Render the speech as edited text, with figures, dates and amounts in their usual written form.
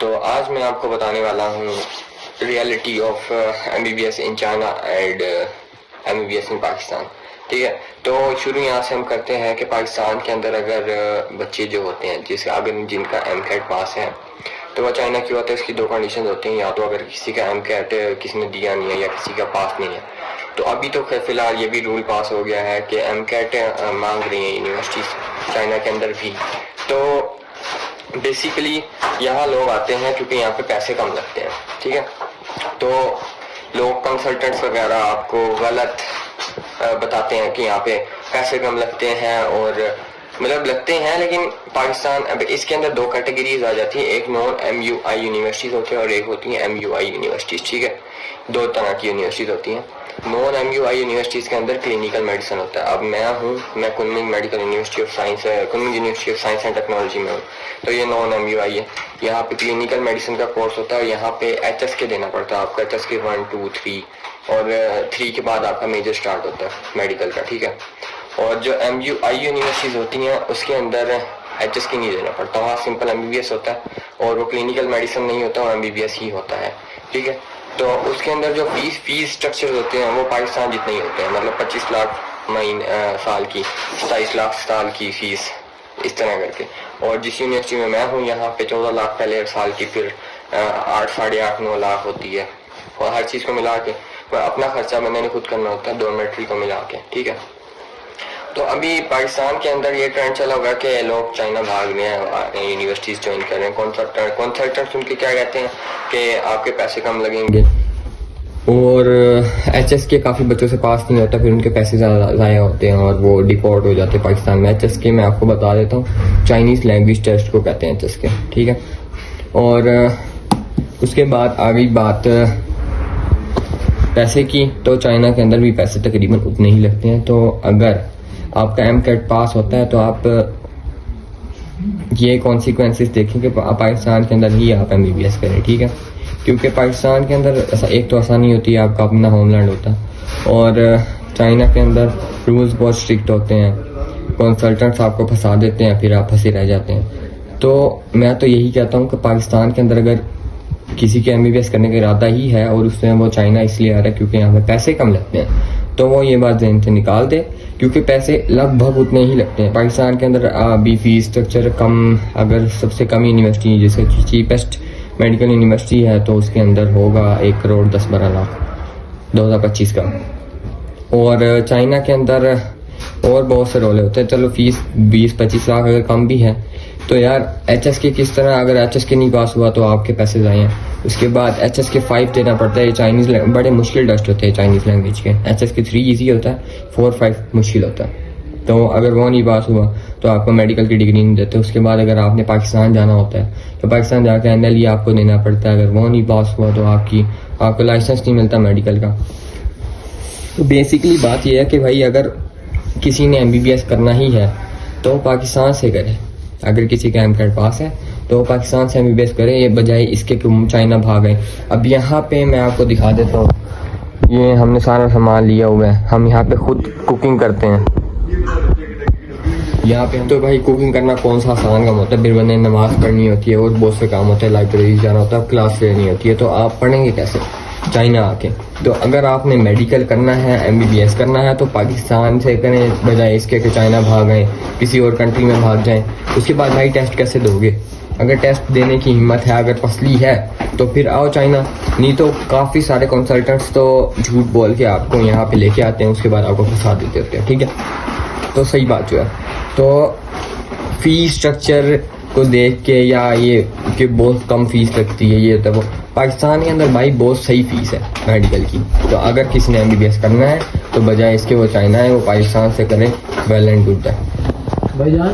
तो आज मैं आपको बताने वाला हूँ reality of MBBS in China and MBBS इन पाकिस्तान। ठीक है, तो शुरू यहाँ से हम करते हैं कि पाकिस्तान के अंदर अगर बच्चे जो होते हैं जिनका MCAT पास है तो वह चाइना क्यों आता है, इसकी दो कंडीशन होती हैं। या तो अगर किसी का MCAT किसी ने दिया नहीं है या किसी का पास नहीं है, तो अभी तो फिलहाल ये भी रूल पास हो गया है कि MCAT मांग रही है यूनिवर्सिटीज चाइना के अंदर भी। तो बेसिकली यहाँ लोग आते हैं क्योंकि यहाँ पे पैसे कम लगते हैं। ठीक है, तो लोग कंसल्टेंट्स वगैरह आपको गलत बताते हैं कि यहाँ पे पैसे कम लगते हैं, और मतलब लगते हैं, लेकिन पाकिस्तान अब इसके अंदर दो कैटेगरीज आ जाती हैं। एक नॉन MUI यूनिवर्सिटीज होती है और एक होती है MUI यूनिवर्सिटीज। ठीक है, दो तरह की यूनिवर्सिटीज होती हैं। नॉन MUI यूनिवर्सिटीज के अंदर क्लिनिकल मेडिसिन होता है। अब मैं Kunming medical university of science Kunming university of science and technology में हूँ, तो ये नॉन MUI है। यहाँ पे क्लिनिकल मेडिसिन का कोर्स होता है, यहाँ पे HSK देना पड़ता है आपका, HSK 1, 2, 3 और 3 के बाद आपका मेजर स्टार्ट होता है मेडिकल का। ठीक है, और जो MUI यूनिवर्सिटीज होती हैं उसके अंदर HSK नहीं देना पड़ता, वहाँ सिंपल MBBS होता है और वो क्लिनिकल मेडिसिन नहीं होता और MBBS ही होता है। ठीक है, तो उसके अंदर जो फीस स्ट्रक्चर होते हैं वो पाकिस्तान जितने ही होते हैं, मतलब 25 लाख साल की, 27 लाख साल की फीस, इस तरह करके। और जिस यूनिवर्सिटी में मैं हूँ यहाँ पे 14 लाख पहले साल की, फिर 8, 8.5, 9 लाख होती है। और हर चीज़ को मिला के अपना खर्चा मैंने खुद करना होता है, डॉर्मेट्री को मिला के। ठीक है, तो अभी पाकिस्तान के अंदर ये ट्रेंड चला होगा कि लोग चाइना भाग रहे हैं, यूनिवर्सिटीज ज्वाइन कर रहे हैं। कॉन्सल्टेंट सुन के क्या कहते हैं कि आपके पैसे कम लगेंगे, और HSK काफ़ी बच्चों से पास नहीं होता, फिर उनके पैसे ज़ाया होते हैं और वो डिपोर्ट हो जाते हैं पाकिस्तान में। HSK मैं आपको बता देता हूँ, चाइनीज़ लैंग्वेज टेस्ट को कहते हैं HSK। ठीक है, और उसके बाद आ गई बात पैसे की, तो चाइना के अंदर भी पैसे तकरीबन उतने ही लगते हैं। तो अगर आपका MCAT पास होता है तो आप ये कॉन्सिक्वेंसेस देखें कि पाकिस्तान के अंदर ही आप MBBS करें। ठीक है, क्योंकि पाकिस्तान के अंदर एक तो आसानी होती है, आपका अपना होमलैंड होता है, और चाइना के अंदर रूल्स बहुत स्ट्रिक्ट होते हैं, कंसल्टेंट्स आपको फंसा देते हैं, फिर आप फंसे रह जाते हैं। तो मैं तो यही कहता हूँ कि पाकिस्तान के अंदर अगर किसी के MBBS करने का इरादा ही है और उसमें वो चाइना इसलिए आ रहा है क्योंकि यहाँ पे पैसे कम लगते हैं, तो वो ये बात ज़हन से निकाल दे, क्योंकि पैसे लगभग उतने ही लगते हैं पाकिस्तान के अंदर। अभी फीस स्ट्रक्चर कम, अगर सबसे कम यूनिवर्सिटी जैसे चीपेस्ट मेडिकल यूनिवर्सिटी है तो उसके अंदर होगा 1,10,12 लाख 2025 का। और चाइना के अंदर और बहुत से रोले होते हैं। चलो फीस 20-25 लाख अगर कम भी है तो यार HSK किस तरह, अगर HSK नहीं पास हुआ तो आपके पैसे जाए हैं। उसके बाद HSK 5 देना पड़ता है। ये चाइनीज़ बड़े मुश्किल टेस्ट होते हैं चाइनीज़ लैंग्वेज के। HSK 3 ईजी होता है, 4, 5 मुश्किल होता है। तो अगर वो नहीं पास हुआ तो आपको मेडिकल की डिग्री नहीं देते। उसके बाद अगर आपने पाकिस्तान जाना होता है तो पाकिस्तान जाकर NLE आपको देना पड़ता है। अगर वो नहीं पास हुआ तो आपको लाइसेंस नहीं मिलता मेडिकल का। तो बेसिकली बात यह है कि भाई अगर किसी ने MBBS करना ही है तो पाकिस्तान से करे। अगर किसी का MCAT पास है तो पाकिस्तान से MBBS करे, ये बजाय इसके कि चाइना भागे। अब यहाँ पे मैं आपको दिखा देता हूँ, ये हमने सारा सामान लिया हुआ है, हम यहाँ पे खुद कुकिंग करते हैं। यहाँ पे तो भाई कुकिंग करना कौन सा आसान काम होता है, फिर बंदे नमाज पढ़नी होती है और बहुत से काम होते हैं, लाइब्रेरी जाना होता है, क्लास लेनी होती है। तो आप पढ़ेंगे कैसे चाइना आके? तो अगर आपने मेडिकल करना है, MBBS करना है तो पाकिस्तान से करें, बजाय इसके कि चाइना भागें, किसी और कंट्री में भाग जाएं। उसके बाद भाई टेस्ट कैसे दोगे? अगर टेस्ट देने की हिम्मत है, अगर फसली है तो फिर आओ चाइना, नहीं तो काफ़ी सारे कंसल्टेंट्स तो झूठ बोल के आपको यहाँ पे लेके आते हैं, उसके बाद आपको फंसा देते होते हैं। ठीक है, तो सही बात जो है, तो फीस स्ट्रक्चर को देख के या ये कि बहुत कम फीस लगती है, ये तो वो पाकिस्तान के अंदर भाई बहुत सही फीस है मेडिकल की। तो अगर किसी ने MBBS करना है तो बजाय इसके वो चाइना है, वो पाकिस्तान से करें, वेल एंड गुड है भाई।